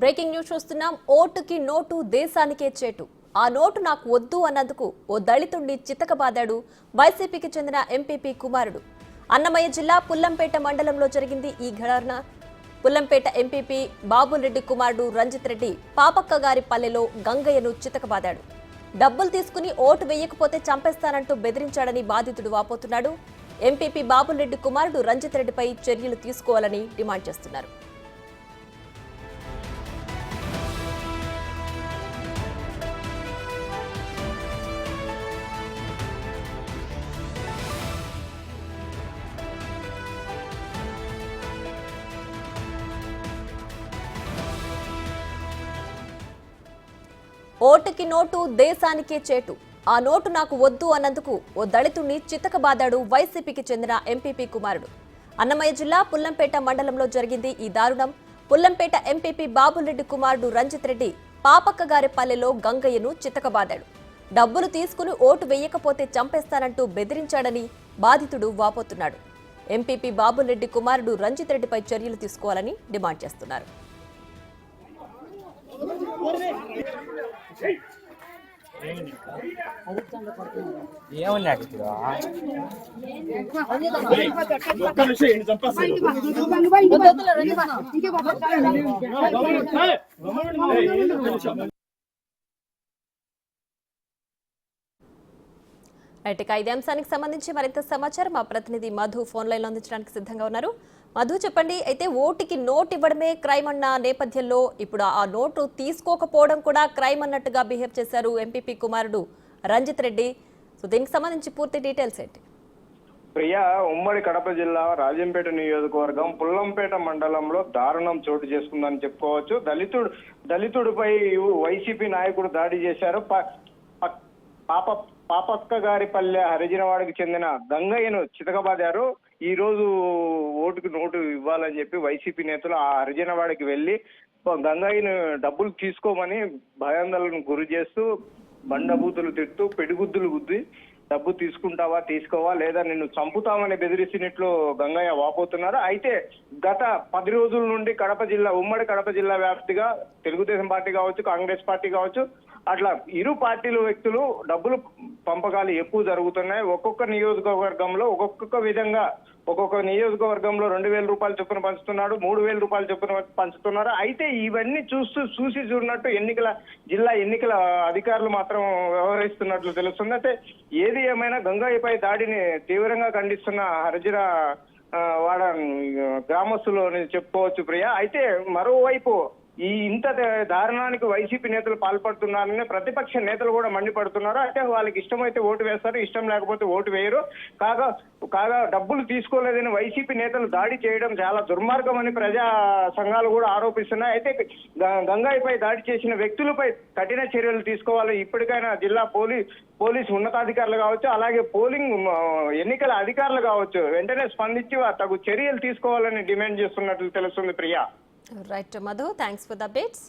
Breaking news చూస్తున్నాం. ఓటుకి note దేశానికే చేటు. ఆ నోటు నాకు వద్దు అన్నందుకు ఓ దళితుడిని చితకబాదాడు వైసీపీకి చెందిన ఎంపీపీ కుమారుడు. అన్నమయ్య జిల్లా పుల్లంపేట మండలంలో జరిగింది ఈ ఘటన. పుల్లంపేట ఎంపీపీ బాబురెడ్డి కుమారుడు రంజిత్ రెడ్డి పాపక్క గారి పల్లెలో గంగయ్యను చితకబాదాడు. డబ్బులు తీసుకుని ఓటు వేయకపోతే చంపేస్తానంటూ బెదిరించాడని బాధితుడు వాపోతున్నాడు. ఎంపీపీ బాబురెడ్డి కుమారుడు రంజిత్ రెడ్డిపై చర్యలు తీసుకోవాలని డిమాండ్ చేస్తున్నారు. ఓటుకి నోటు దేశానికే చేటు. ఆ నోటు నాకు వద్దు అన్నందుకు ఓ దళితుడిని చితకబాదాడు వైసీపీకి చెందిన ఎంపీపీ కుమారుడు. అన్నమయ్య జిల్లా పుల్లంపేట మండలంలో జరిగింది ఈ దారుణం. పుల్లంపేట ఎంపీపీ బాబురెడ్డి కుమారుడు రంజిత్ రెడ్డి పాపక్క గారి పల్లెలో గంగయ్యను చితకబాదాడు. డబ్బులు తీసుకుని ఓటు వేయకపోతే చంపేస్తానంటూ బెదిరించాడని బాధితుడు వాపోతున్నాడు. ఎంపీపీ బాబురెడ్డి కుమారుడు రంజిత్ రెడ్డిపై చర్యలు తీసుకోవాలని డిమాండ్ చేస్తున్నారు. ఇదే అంశానికి సంబంధించి మరింత సమాచారం మా ప్రతినిధి మధు ఫోన్ లైన్ లో అందించడానికి సిద్ధంగా ఉన్నారు. మధు, చెప్పండి. అయితే ఓటుకి నోటు ఇవ్వడమే క్రైమ్ అన్న నేపథ్యంలో ఇప్పుడు ఆ నోటు తీసుకోకపోవడం కూడా క్రైమ్ అన్నట్టుగా బిహేవ్ చేశారు ఎంపీపీ కుమారుడు రంజిత్ రెడ్డి. సో దీనికి సంబంధించి పూర్తి డీటెయిల్స్ ఏంటి? ప్రియా, ఉమ్మడి కడప జిల్లా రాజంపేట నియోజకవర్గం పుల్లంపేట మండలంలో దారుణం చోటు చేసుకుందని చెప్పుకోవచ్చు. దళితుడిపై వైసీపీ నాయకుడు దాడి చేశారు. పాపక్క గారి పల్లె హరిజనవాడకి చెందిన గంగయ్యను చితకబాదారు. ఈ రోజు ఓటుకు నోటు ఇవ్వాలని చెప్పి వైసీపీ నేతలు ఆ హరిజనవాడకి వెళ్లి గంగయ్యను డబ్బులు తీసుకోమని భయాందోళనకు గురి చేస్తూ బండబూతులు తిడుతూ పెడిగుద్దులు గుద్ది డబ్బు తీసుకుంటావా తీసుకోవా లేదా నిన్ను చంపుతామని బెదిరిస్తున్నట్లు గంగయ్య వాపోతున్నారు. అయితే గత 10 రోజుల నుండి ఉమ్మడి కడప జిల్లా వ్యాప్తిగా తెలుగుదేశం పార్టీ కావచ్చు, కాంగ్రెస్ పార్టీ కావచ్చు, అట్లా ఇరు పార్టీల వ్యక్తులు డబ్బులు పంపకాలు ఎక్కువ జరుగుతున్నాయి. ఒక్కొక్క నియోజకవర్గంలో ఒక్కొక్క నియోజకవర్గంలో 2,000 రూపాయలు చొప్పున పంచుతున్నాడు, 3,000 రూపాయలు చొప్పున పంచుతున్నారు. అయితే ఇవన్నీ చూసి చూడనట్టు జిల్లా ఎన్నికల అధికారులు మాత్రం వ్యవహరిస్తున్నట్లు తెలుస్తుంది. అయితే ఏది ఏమైనా గంగయ్యపై దాడిని తీవ్రంగా ఖండిస్తున్న హరిజన వాడ గ్రామస్తులు చెప్పుకోవచ్చు ప్రియ. అయితే మరోవైపు ఇంత దారుణానికి వైసీపీ నేతలు పాల్పడుతున్నారని ప్రతిపక్ష నేతలు కూడా మండిపడుతున్నారు. అయితే వాళ్ళకి ఇష్టమైతే ఓటు వేస్తారు, ఇష్టం లేకపోతే ఓటు వేయరు. కాగా డబ్బులు తీసుకోలేదని వైసీపీ నేతలు దాడి చేయడం చాలా దుర్మార్గం అని ప్రజా సంఘాలు కూడా ఆరోపిస్తున్నాయి. అయితే గంగయ్యపై దాడి చేసిన వ్యక్తులపై కఠిన చర్యలు తీసుకోవాలి. ఇప్పటికైనా జిల్లా పోలీసు ఉన్నతాధికారులు కావచ్చు, అలాగే ఎన్నికల అధికారులు కావచ్చు, వెంటనే స్పందించి తగు చర్యలు తీసుకోవాలని డిమాండ్ చేస్తున్నట్లు తెలుస్తుంది Priya. Right, Madhu. Thanks for the updates.